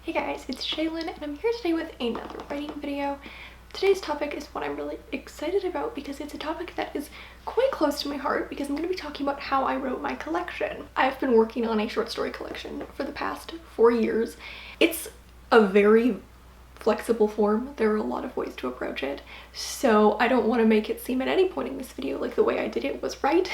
Hey guys, it's Shaylin and I'm here today with another writing video. Today's topic is one I'm really excited about because it's a topic that is quite close to my heart because I'm going to be talking about how I wrote my collection. I've been working on a short story collection for the past 4 years. It's a very flexible form. There are a lot of ways to approach it, so I don't want to make it seem at any point in this video like the way I did it was right.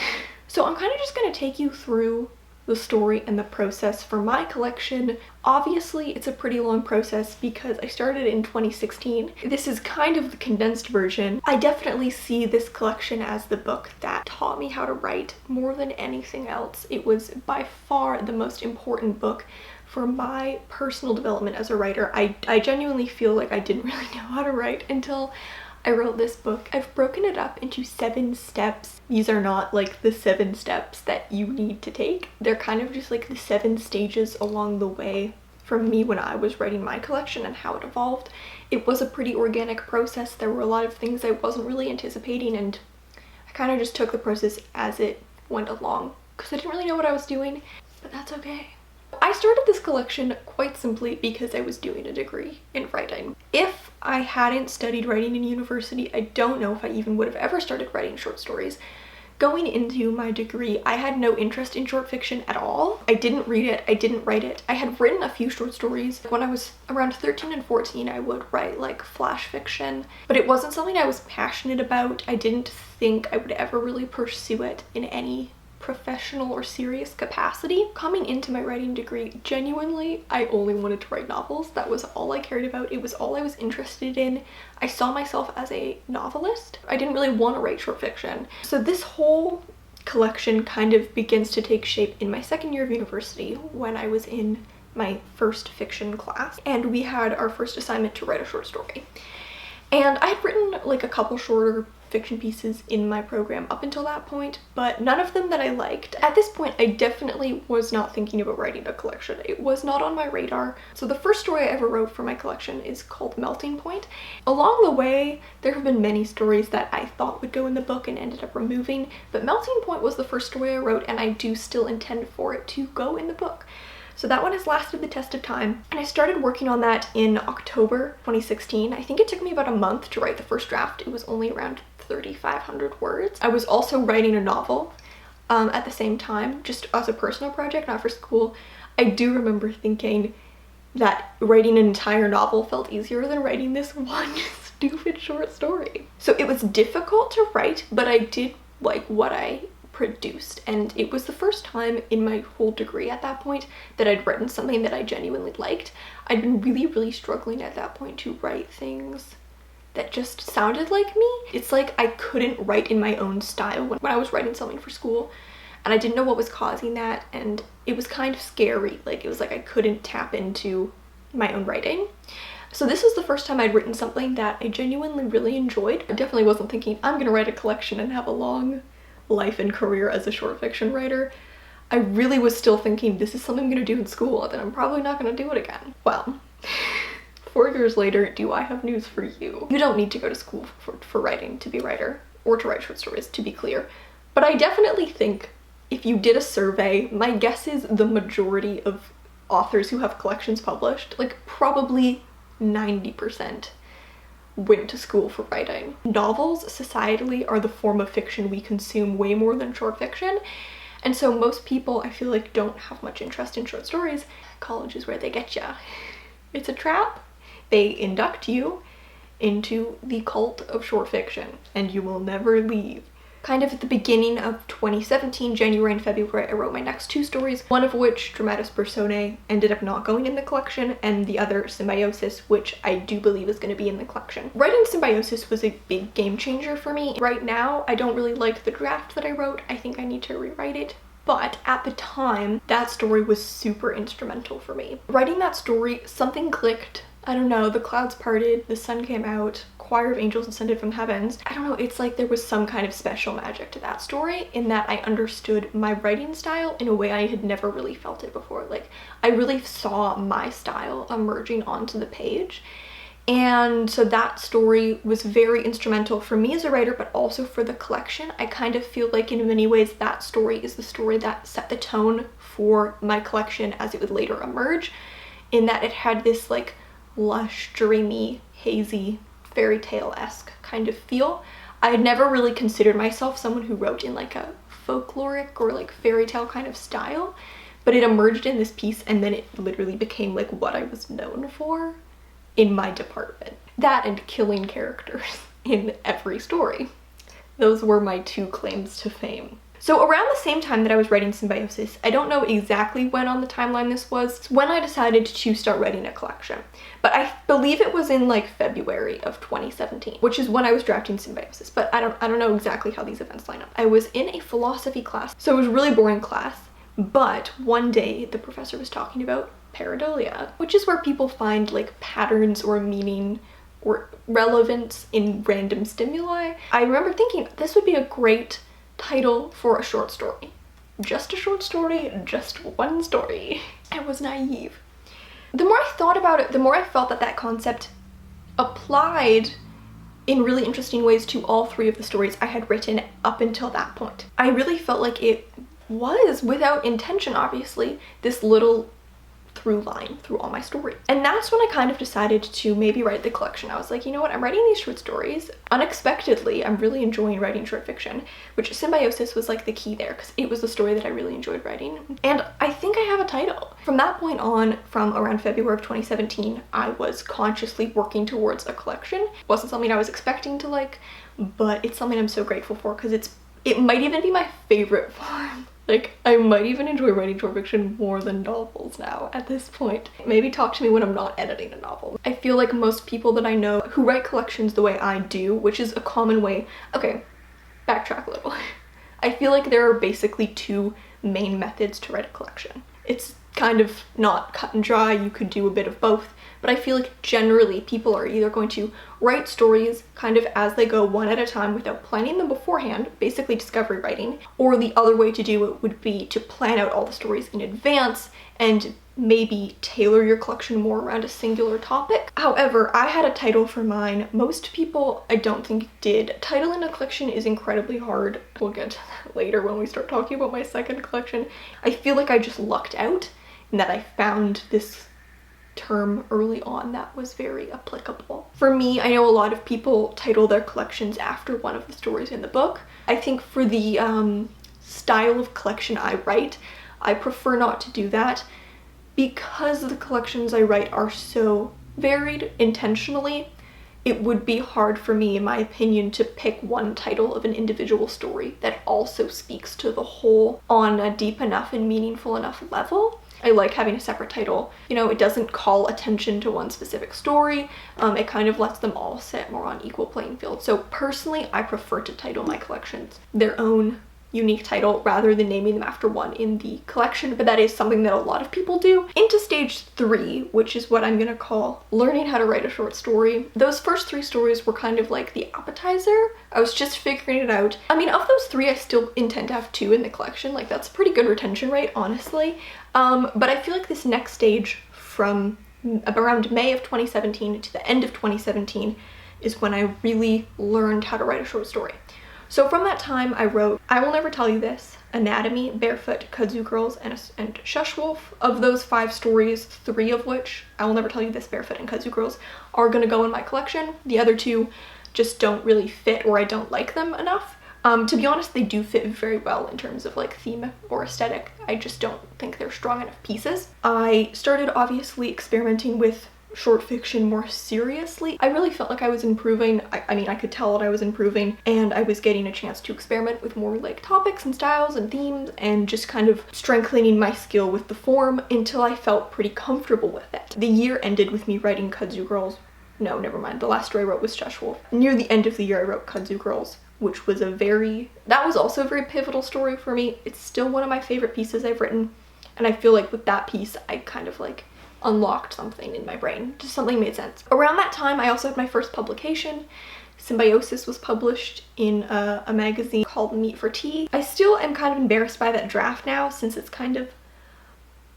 So I'm kind of just going to take you through the story and the process for my collection. Obviously, it's a pretty long process because I started in 2016. This is kind of the condensed version. I definitely see this collection as the book that taught me how to write more than anything else. It was by far the most important book for my personal development as a writer. I genuinely feel like I didn't really know how to write until I wrote this book. I've broken it up into 7 steps. These are not like the 7 steps that you need to take. They're kind of just like the 7 stages along the way from me when I was writing my collection and how it evolved. It was a pretty organic process. There were a lot of things I wasn't really anticipating, and I kind of just took the process as it went along because I didn't really know what I was doing, but that's okay. I started this collection quite simply because I was doing a degree in writing. If I hadn't studied writing in university, I don't know if I even would have ever started writing short stories. Going into my degree, I had no interest in short fiction at all. I didn't read it, I didn't write it. I had written a few short stories. When I was around 13 and 14, I would write like flash fiction, but it wasn't something I was passionate about. I didn't think I would ever really pursue it in any professional or serious capacity. Coming into my writing degree, genuinely, I only wanted to write novels. That was all I cared about. It was all I was interested in. I saw myself as a novelist. I didn't really want to write short fiction. So this whole collection kind of begins to take shape in my second year of university when I was in my first fiction class and we had our first assignment to write a short story. And I had written like a couple shorter fiction pieces in my program up until that point, but none of them that I liked. At this point, I definitely was not thinking about writing a collection. It was not on my radar. So the first story I ever wrote for my collection is called Melting Point. Along the way, there have been many stories that I thought would go in the book and ended up removing, but Melting Point was the first story I wrote, and I do still intend for it to go in the book. So that one has lasted the test of time, and I started working on that in October 2016. I think it took me about a month to write the first draft. It was only around 3,500 words. I was also writing a novel at the same time, just as a personal project, not for school. I do remember thinking that writing an entire novel felt easier than writing this one stupid short story. So it was difficult to write, but I did like what I produced, and it was the first time in my whole degree at that point that I'd written something that I genuinely liked. I'd been really struggling at that point to write things that just sounded like me. It's like I couldn't write in my own style when I was writing something for school, and I didn't know what was causing that, and it was kind of scary. Like, it was like I couldn't tap into my own writing. So this was the first time I'd written something that I genuinely really enjoyed. I definitely wasn't thinking I'm gonna write a collection and have a long life and career as a short fiction writer. I really was still thinking this is something I'm gonna do in school, then I'm probably not gonna do it again. Well, 4 years later, do I have news for you. You don't need to go to school for writing to be a writer, or to write short stories, to be clear. But I definitely think if you did a survey, my guess is the majority of authors who have collections published, like probably 90%, went to school for writing. Novels societally are the form of fiction we consume way more than short fiction, and so most people, I feel like, don't have much interest in short stories. College is where they get ya. It's a trap. They induct you into the cult of short fiction and you will never leave. Kind of at the beginning of 2017, January and February, I wrote my next 2 stories, one of which, Dramatis Personae, ended up not going in the collection, and the other, Symbiosis, which I do believe is going to be in the collection. Writing Symbiosis was a big game changer for me. Right now, I don't really like the draft that I wrote. I think I need to rewrite it. But at the time, that story was super instrumental for me. Writing that story, something clicked. I don't know, the clouds parted, the sun came out, choir of angels descended from heavens. I don't know, it's like there was some kind of special magic to that story in that I understood my writing style in a way I had never really felt it before. Like, I really saw my style emerging onto the page. And so that story was very instrumental for me as a writer, but also for the collection. I kind of feel like in many ways that story is the story that set the tone for my collection as it would later emerge in that it had this like lush, dreamy, hazy, fairy tale-esque kind of feel. I had never really considered myself someone who wrote in like a folkloric or like fairy tale kind of style, but it emerged in this piece and then it literally became like what I was known for in my department. That and killing characters in every story. Those were my two claims to fame. So around the same time that I was writing Symbiosis, I don't know exactly when on the timeline this was, it's when I decided to start writing a collection. But I believe it was in like February of 2017, which is when I was drafting Symbiosis, but I don't know exactly how these events line up. I was in a philosophy class, so it was a really boring class, but one day the professor was talking about Pareidolia, which is where people find like patterns or meaning or relevance in random stimuli. I remember thinking this would be a great title for a short story. Just a short story, just one story. I was naive. The more I thought about it, the more I felt that that concept applied in really interesting ways to all three of the stories I had written up until that point. I really felt like it was, without intention obviously, this little through line through all my stories. And that's when I kind of decided to maybe write the collection. I was like, you know what, I'm writing these short stories. Unexpectedly, I'm really enjoying writing short fiction, which Symbiosis was like the key there because it was the story that I really enjoyed writing. And I think I have a title. From that point on, from around February of 2017, I was consciously working towards a collection. It wasn't something I was expecting to like, but it's something I'm so grateful for because it might even be my favorite form. Like, I might even enjoy writing short fiction more than novels now at this point. Maybe talk to me when I'm not editing a novel. I feel like most people that I know who write collections the way I do, which is a common way. Okay, backtrack a little. I feel like there are basically two main methods to write a collection. It's kind of not cut and dry, you could do a bit of both, but I feel like generally people are either going to write stories kind of as they go one at a time without planning them beforehand, basically discovery writing, or the other way to do it would be to plan out all the stories in advance and maybe tailor your collection more around a singular topic. However, I had a title for mine. Most people I don't think did. A title in a collection is incredibly hard. We'll get to that later when we start talking about my second collection. I feel like I just lucked out and that I found this term early on that was very applicable. For me, I know a lot of people title their collections after one of the stories in the book. I think for the style of collection I write, I prefer not to do that because the collections I write are so varied intentionally. It would be hard for me, in my opinion, to pick one title of an individual story that also speaks to the whole on a deep enough and meaningful enough level. I like having a separate title. You know, it doesn't call attention to one specific story. It kind of lets them all sit more on equal playing field. So personally, I prefer to title my collections their own unique title rather than naming them after one in the collection, but that is something that a lot of people do. Into stage 3, which is what I'm gonna call learning how to write a short story. Those first 3 stories were kind of like the appetizer. I was just figuring it out. I mean, of those 3, I still intend to have 2 in the collection. Like, that's a pretty good retention rate, honestly. But I feel like this next stage from around May of 2017 to the end of 2017 is when I really learned how to write a short story. So from that time I wrote I Will Never Tell You This, Anatomy, Barefoot, Kudzu Girls, and Shush Wolf. Of those 5 stories, 3 of which, I Will Never Tell You This, Barefoot, and Kudzu Girls, are gonna go in my collection. The other 2 just don't really fit, or I don't like them enough. To be honest, they do fit very well in terms of like theme or aesthetic. I just don't think they're strong enough pieces. I started obviously experimenting with short fiction more seriously. I really felt like I was improving. I mean, I could tell that I was improving, and I was getting a chance to experiment with more like topics and styles and themes and just kind of strengthening my skill with the form until I felt pretty comfortable with it. The year ended with me writing Kudzu Girls. No, never mind. The last story I wrote was Shush Wolf. Near the end of the year, I wrote Kudzu Girls, which was that was also a very pivotal story for me. It's still one of my favorite pieces I've written, and I feel like with that piece, I kind of like unlocked something in my brain. Just something made sense. Around that time, I also had my first publication. Symbiosis was published in a magazine called Meat for Tea. I still am kind of embarrassed by that draft now since it's kind of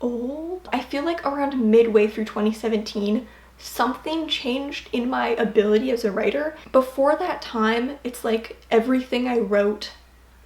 old. I feel like around midway through 2017, something changed in my ability as a writer. Before that time, it's like everything I wrote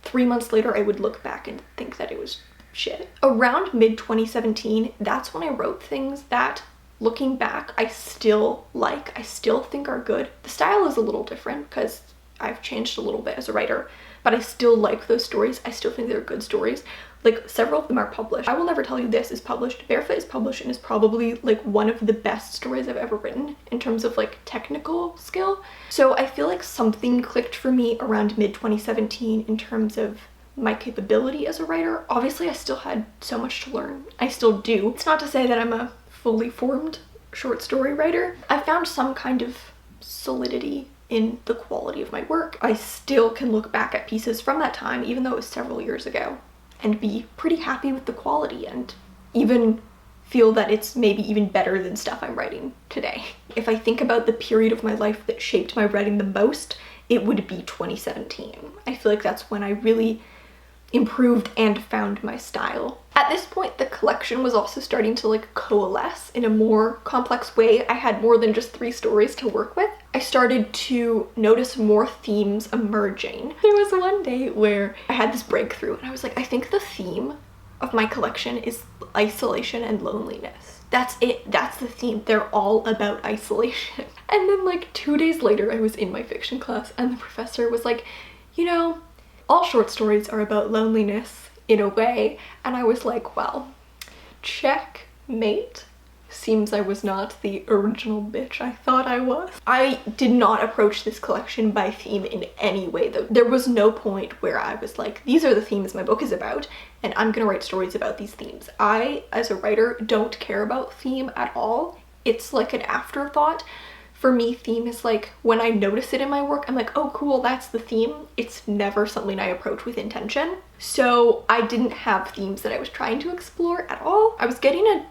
3 months later, I would look back and think that it was shit. Around mid 2017, that's when I wrote things that looking back, I still think are good. The style is a little different because I've changed a little bit as a writer, but I still like those stories. I still think they're good stories. Like, several of them are published. I Will Never Tell You This is published. Barefoot is published and is probably like one of the best stories I've ever written in terms of like technical skill. So I feel like something clicked for me around mid 2017 in terms of my capability as a writer. Obviously, I still had so much to learn. I still do. It's not to say that I'm a fully formed short story writer. I found some kind of solidity in the quality of my work. I still can look back at pieces from that time, even though it was several years ago, and be pretty happy with the quality and even feel that it's maybe even better than stuff I'm writing today. If I think about the period of my life that shaped my writing the most, it would be 2017. I feel like that's when I really improved and found my style. At this point, the collection was also starting to like coalesce in a more complex way. I had more than just 3 stories to work with. I started to notice more themes emerging. There was one day where I had this breakthrough and I was like, I think the theme of my collection is isolation and loneliness. That's it. That's the theme. They're all about isolation. And then like 2 days later, I was in my fiction class and the professor was like, you know, all short stories are about loneliness in a way. And I was like, well, checkmate. Seems I was not the original bitch I thought I was. I did not approach this collection by theme in any way though. There was no point where I was like, these are the themes my book is about and I'm gonna write stories about these themes. I, as a writer, don't care about theme at all. It's like an afterthought. For me, theme is like, when I notice it in my work, I'm like, oh cool, that's the theme. It's never something I approach with intention. So I didn't have themes that I was trying to explore at all. I was getting a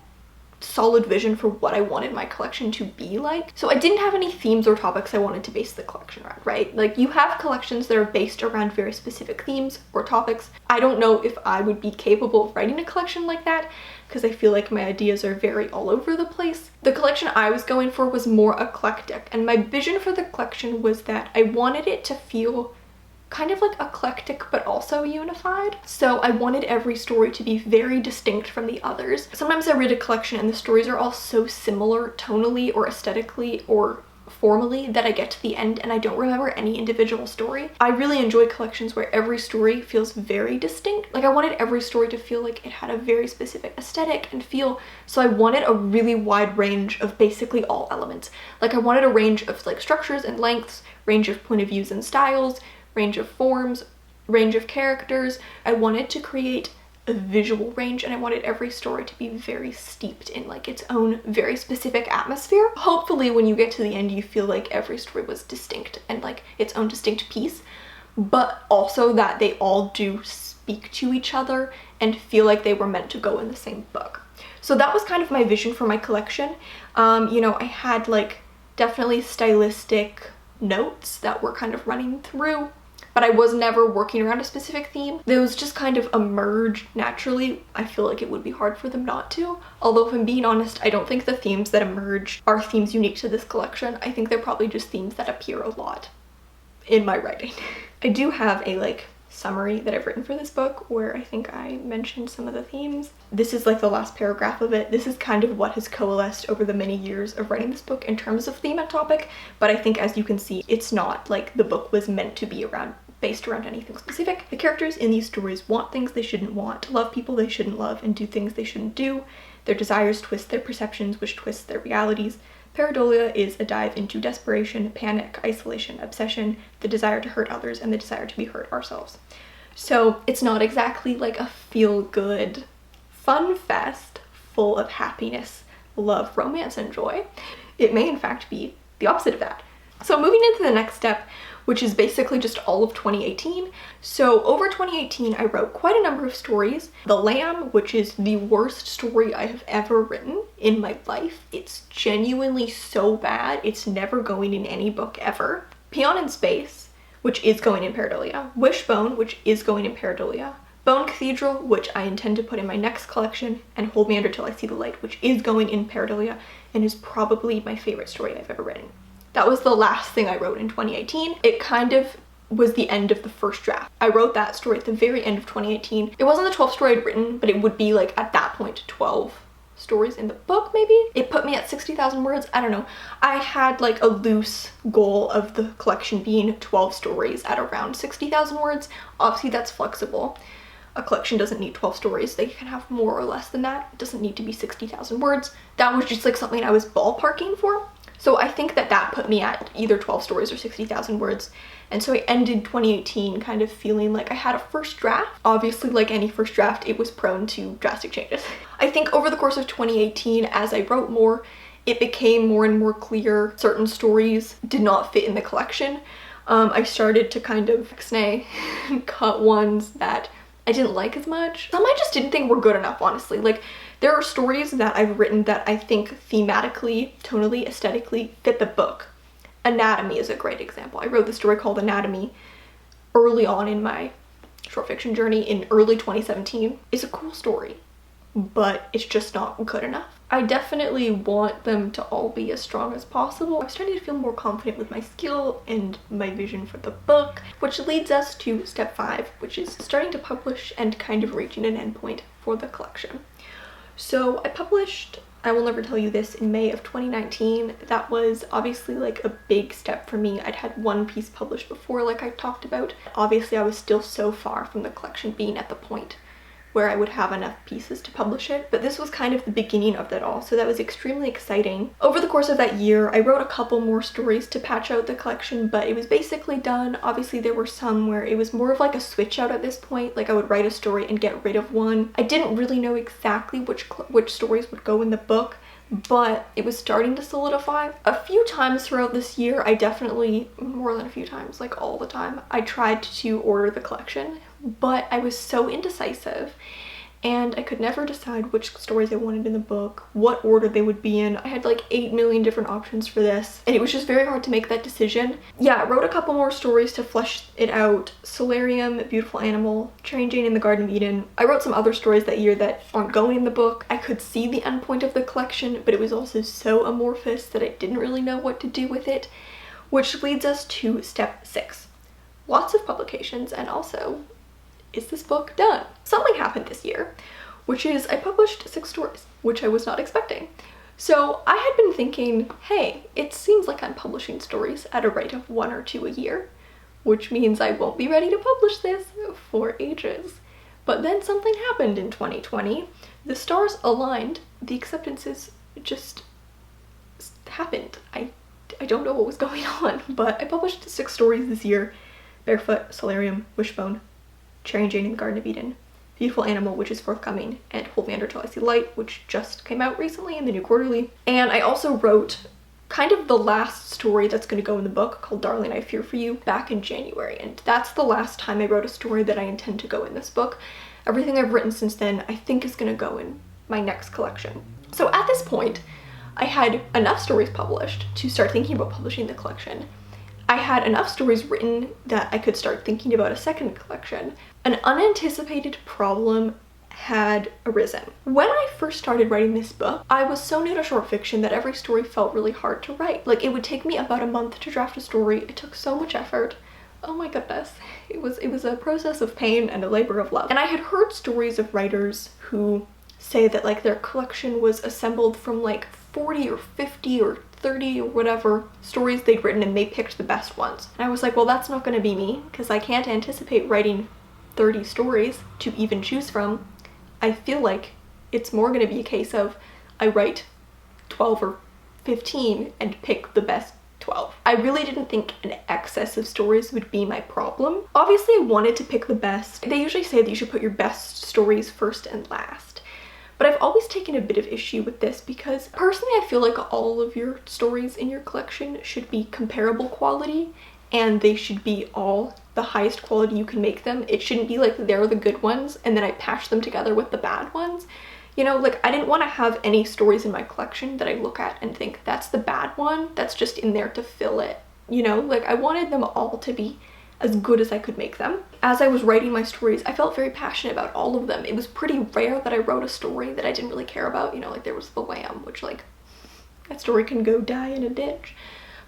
solid vision for what I wanted my collection to be like. So I didn't have any themes or topics I wanted to base the collection around, right? Like, you have collections that are based around very specific themes or topics. I don't know if I would be capable of writing a collection like that because I feel like my ideas are very all over the place. The collection I was going for was more eclectic, and my vision for the collection was that I wanted it to feel kind of like eclectic but also unified. So I wanted every story to be very distinct from the others. Sometimes I read a collection and the stories are all so similar tonally or aesthetically or formally that I get to the end and I don't remember any individual story. I really enjoy collections where every story feels very distinct. Like, I wanted every story to feel like it had a very specific aesthetic and feel, so I wanted a really wide range of basically all elements. Like, I wanted a range of like structures and lengths, range of point of views and styles, range of forms, range of characters. I wanted to create a visual range and I wanted every story to be very steeped in like its own very specific atmosphere. Hopefully when you get to the end you feel like every story was distinct and like its own distinct piece, but also that they all do speak to each other and feel like they were meant to go in the same book. So that was kind of my vision for my collection. You know, I had like definitely stylistic notes that were kind of running through, but I was never working around a specific theme. Those just kind of emerged naturally. I feel like it would be hard for them not to. Although if I'm being honest, I don't think the themes that emerge are themes unique to this collection. I think they're probably just themes that appear a lot in my writing. I do have a like summary that I've written for this book where I think I mentioned some of the themes. This is like the last paragraph of it. This is kind of what has coalesced over the many years of writing this book in terms of theme and topic, but I think as you can see, it's not like the book was meant to be based around anything specific. The characters in these stories want things they shouldn't want, love people they shouldn't love, and do things they shouldn't do. Their desires twist their perceptions, which twists their realities. Pareidolia is a dive into desperation, panic, isolation, obsession, the desire to hurt others, and the desire to be hurt ourselves. So it's not exactly like a feel-good fun fest full of happiness, love, romance, and joy. It may in fact be the opposite of that. So moving into the next step, which is basically just all of 2018. So over 2018, I wrote quite a number of stories. The Lamb, which is the worst story I have ever written in my life. It's genuinely so bad. It's never going in any book ever. Peon in Space, which is going in Pareidolia. Wishbone, which is going in Pareidolia. Bone Cathedral, which I intend to put in my next collection, and Hold Me Under Till I See the Light, which is going in Pareidolia and is probably my favorite story I've ever written. That was the last thing I wrote in 2018. It kind of was the end of the first draft. I wrote that story at the very end of 2018. It wasn't the 12th story I'd written, but it would be like at that point 12 stories in the book, maybe. It put me at 60,000 words. I don't know. I had like a loose goal of the collection being 12 stories at around 60,000 words. Obviously that's flexible. A collection doesn't need 12 stories. They can have more or less than that. It doesn't need to be 60,000 words. That was just like something I was ballparking for. So I think that that put me at either 12 stories or 60,000 words. And so I ended 2018 kind of feeling like I had a first draft. Obviously, like any first draft, it was prone to drastic changes. I think over the course of 2018, as I wrote more, it became more and more clear certain stories did not fit in the collection. I started to kind of snay and cut ones that I didn't like as much. Some I just didn't think were good enough, honestly. Like, there are stories that I've written that I think thematically, tonally, aesthetically fit the book. Anatomy is a great example. I wrote this story called Anatomy early on in my short fiction journey in early 2017. It's a cool story, but it's just not good enough. I definitely want them to all be as strong as possible. I was starting to feel more confident with my skill and my vision for the book, which leads us to step 5, which is starting to publish and kind of reaching an endpoint for the collection. So I published I Will Never Tell You This in May of 2019. That was obviously like a big step for me. I'd had one piece published before, like I talked about. Obviously, I was still so far from the collection being at the point where I would have enough pieces to publish it, but this was kind of the beginning of that all, so that was extremely exciting. Over the course of that year, I wrote a couple more stories to patch out the collection, but it was basically done. Obviously, there were some where it was more of like a switch out at this point, like I would write a story and get rid of one. I didn't really know exactly which stories would go in the book, but it was starting to solidify. A few times throughout this year, I definitely, more than a few times, like all the time, I tried to order the collection, but I was so indecisive and I could never decide which stories I wanted in the book, what order they would be in. I had like 8 million different options for this, and it was just very hard to make that decision. Yeah, I wrote a couple more stories to flesh it out. Solarium, Beautiful Animal, Train Jane in the Garden of Eden. I wrote some other stories that year that aren't going in the book. I could see the end point of the collection, but it was also so amorphous that I didn't really know what to do with it, which leads us to step 6. Lots of publications, and also, is this book done? Something happened this year, which is I published 6 stories, which I was not expecting. So I had been thinking, hey, it seems like I'm publishing stories at a rate of 1 or 2 a year, which means I won't be ready to publish this for ages. But then something happened in 2020. The stars aligned, the acceptances just happened. I don't know what was going on, but I published 6 stories this year. Barefoot, Solarium, Wishbone, Train Jane in the Garden of Eden, Beautiful Animal, which is forthcoming, and Hold Me Under Till I See Light, which just came out recently in the New Quarterly. And I also wrote kind of the last story that's going to go in the book, called Darling, I Fear for You, back in January, and that's the last time I wrote a story that I intend to go in this book. Everything I've written since then I think is going to go in my next collection. So at this point, I had enough stories published to start thinking about publishing the collection. I had enough stories written that I could start thinking about a second collection. An unanticipated problem had arisen. When I first started writing this book, I was so new to short fiction that every story felt really hard to write. Like, it would take me about a month to draft a story. It took so much effort. Oh my goodness. It was a process of pain and a labor of love. And I had heard stories of writers who say that like their collection was assembled from like 40 or 50 or 30 or whatever stories they'd written, and they picked the best ones. And I was like, well, that's not going to be me, because I can't anticipate writing 30 stories to even choose from. I feel like it's more going to be a case of I write 12 or 15 and pick the best 12. I really didn't think an excess of stories would be my problem. Obviously, I wanted to pick the best. They usually say that you should put your best stories first and last. But I've always taken a bit of issue with this because personally I feel like all of your stories in your collection should be comparable quality, and they should be all the highest quality you can make them. It shouldn't be like they're the good ones and then I patch them together with the bad ones. You know, like I didn't want to have any stories in my collection that I look at and think that's the bad one, that's just in there to fill it. You know, like I wanted them all to be as good as I could make them. As I was writing my stories, I felt very passionate about all of them. It was pretty rare that I wrote a story that I didn't really care about. You know, like there was The Lamb, which like, that story can go die in a ditch.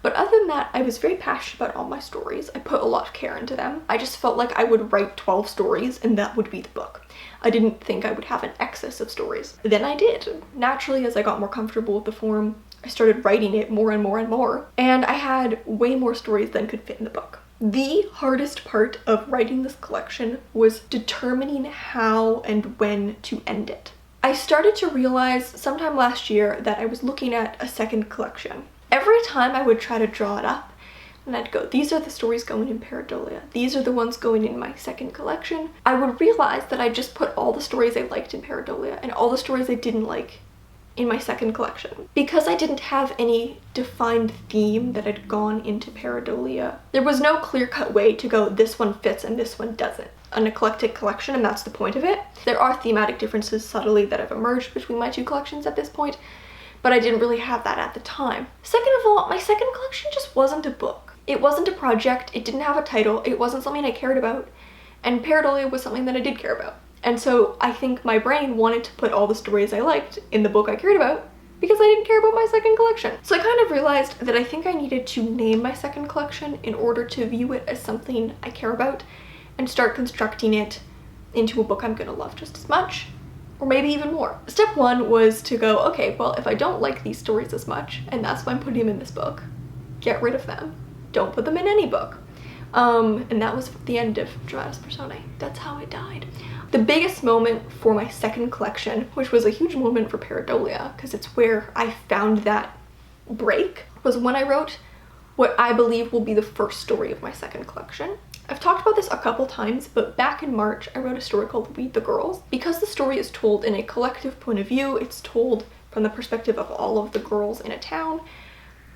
But other than that, I was very passionate about all my stories. I put a lot of care into them. I just felt like I would write 12 stories and that would be the book. I didn't think I would have an excess of stories. Then I did. Naturally, as I got more comfortable with the form, I started writing it more and more and more, and I had way more stories than could fit in the book. The hardest part of writing this collection was determining how and when to end it. I started to realize sometime last year that I was looking at a second collection. Every time I would try to draw it up, and I'd go, these are the stories going in Pareidolia. These are the ones going in my second collection. I would realize that I just put all the stories I liked in Pareidolia and all the stories I didn't like in my second collection. Because I didn't have any defined theme that had gone into Pareidolia, there was no clear-cut way to go, this one fits and this one doesn't. An eclectic collection, and that's the point of it. There are thematic differences subtly that have emerged between my two collections at this point, but I didn't really have that at the time. Second of all, my second collection just wasn't a book. It wasn't a project, it didn't have a title, it wasn't something I cared about, and Pareidolia was something that I did care about. And so I think my brain wanted to put all the stories I liked in the book I cared about because I didn't care about my second collection. So I kind of realized that I think I needed to name my second collection in order to view it as something I care about and start constructing it into a book I'm gonna love just as much, or maybe even more. Step one was to go, okay, well, if I don't like these stories as much, and that's why I'm putting them in this book, get rid of them. Don't put them in any book. And that was the end of Dramatis Personae. That's how it died. The biggest moment for my second collection, which was a huge moment for Pareidolia, because it's where I found that break, was when I wrote what I believe will be the first story of my second collection. I've talked about this a couple times, but back in March, I wrote a story called We the Girls. Because the story is told in a collective point of view, it's told from the perspective of all of the girls in a town,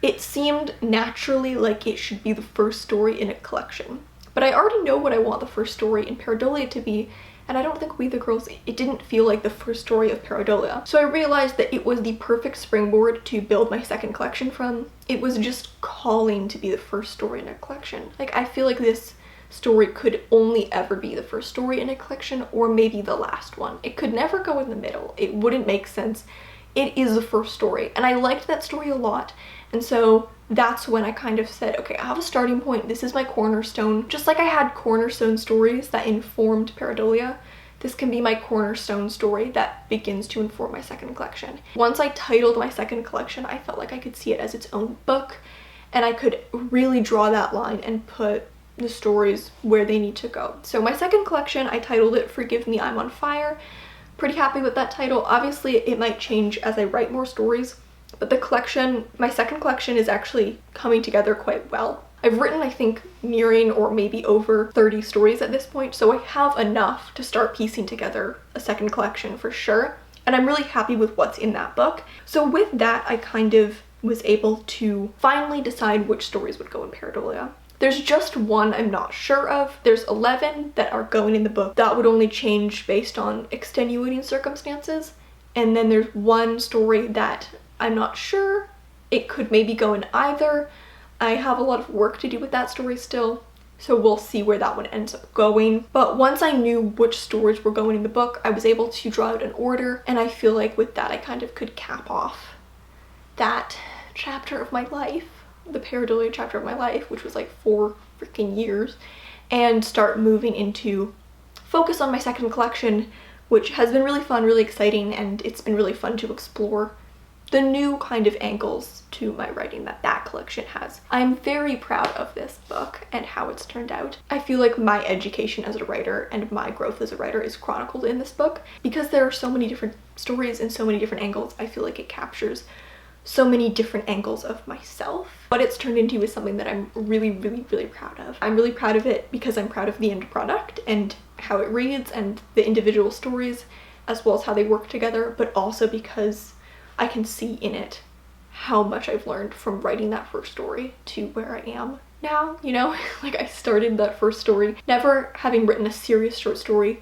it seemed naturally like it should be the first story in a collection. But I already know what I want the first story in Pareidolia to be, and I don't think We the Girls, it didn't feel like the first story of Pareidolia. So I realized that it was the perfect springboard to build my second collection from. It was just calling to be the first story in a collection. Like, I feel like this story could only ever be the first story in a collection, or maybe the last one. It could never go in the middle. It wouldn't make sense. It is the first story, and I liked that story a lot. And so that's when I kind of said, okay, I have a starting point. This is my cornerstone. Just like I had cornerstone stories that informed Pareidolia, this can be my cornerstone story that begins to inform my second collection. Once I titled my second collection, I felt like I could see it as its own book, and I could really draw that line and put the stories where they need to go. So my second collection, I titled it Forgive Me, I'm on Fire. Pretty happy with that title. Obviously, it might change as I write more stories, but the collection, my second collection, is actually coming together quite well. I've written, I think, nearing or maybe over 30 stories at this point, so I have enough to start piecing together a second collection for sure, and I'm really happy with what's in that book. So with that, I kind of was able to finally decide which stories would go in Pareidolia. There's just one I'm not sure of. There's 11 that are going in the book. That would only change based on extenuating circumstances. And then there's one story that I'm not sure. It could maybe go in either. I have a lot of work to do with that story still, so we'll see where that one ends up going. But once I knew which stories were going in the book, I was able to draw out an order, and I feel like with that I kind of could cap off that chapter of my life, the Pareidolia chapter of my life, which was like 4 freaking years, and start moving into focus on my second collection, which has been really fun, really exciting, and it's been really fun to explore the new kind of angles to my writing that collection has. I'm very proud of this book and how it's turned out. I feel like my education as a writer and my growth as a writer is chronicled in this book. Because there are so many different stories and so many different angles, I feel like it captures so many different angles of myself. What it's turned into is something that I'm really, really, really proud of. I'm really proud of it because I'm proud of the end product and how it reads and the individual stories, as well as how they work together, but also because I can see in it how much I've learned from writing that first story to where I am now, you know? Like, I started that first story never having written a serious short story,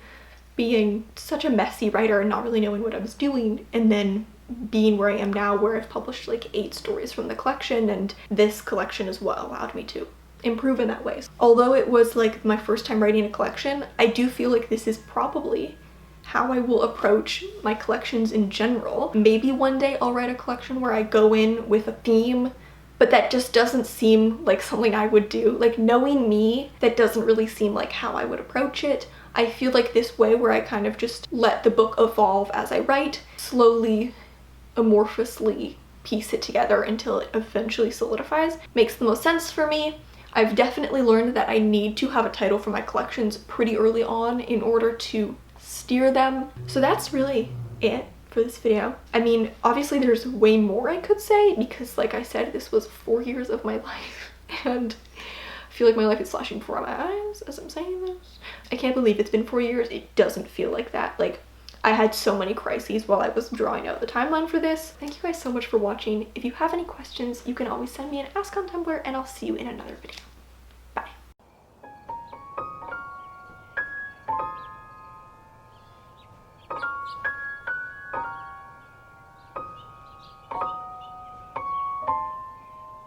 being such a messy writer and not really knowing what I was doing, and then being where I am now, where I've published like 8 stories from the collection, and this collection is what allowed me to improve in that way. Although it was like my first time writing a collection, I do feel like this is probably how I will approach my collections in general. Maybe one day I'll write a collection where I go in with a theme but that just doesn't seem like something I would do. Like, knowing me, that doesn't really seem like how I would approach it. I feel like this way where I kind of just let the book evolve as I write, slowly, amorphously piece it together until it eventually solidifies, makes the most sense for me. I've definitely learned that I need to have a title for my collections pretty early on in order to steer them. So that's really it for this video. I mean, obviously there's way more I could say because, like I said, this was 4 years of my life and I feel like my life is flashing before my eyes as I'm saying this. I can't believe it's been 4 years. It doesn't feel like that. Like, I had so many crises while I was drawing out the timeline for this. Thank you guys so much for watching. If you have any questions, you can always send me an ask on Tumblr, and I'll see you in another video.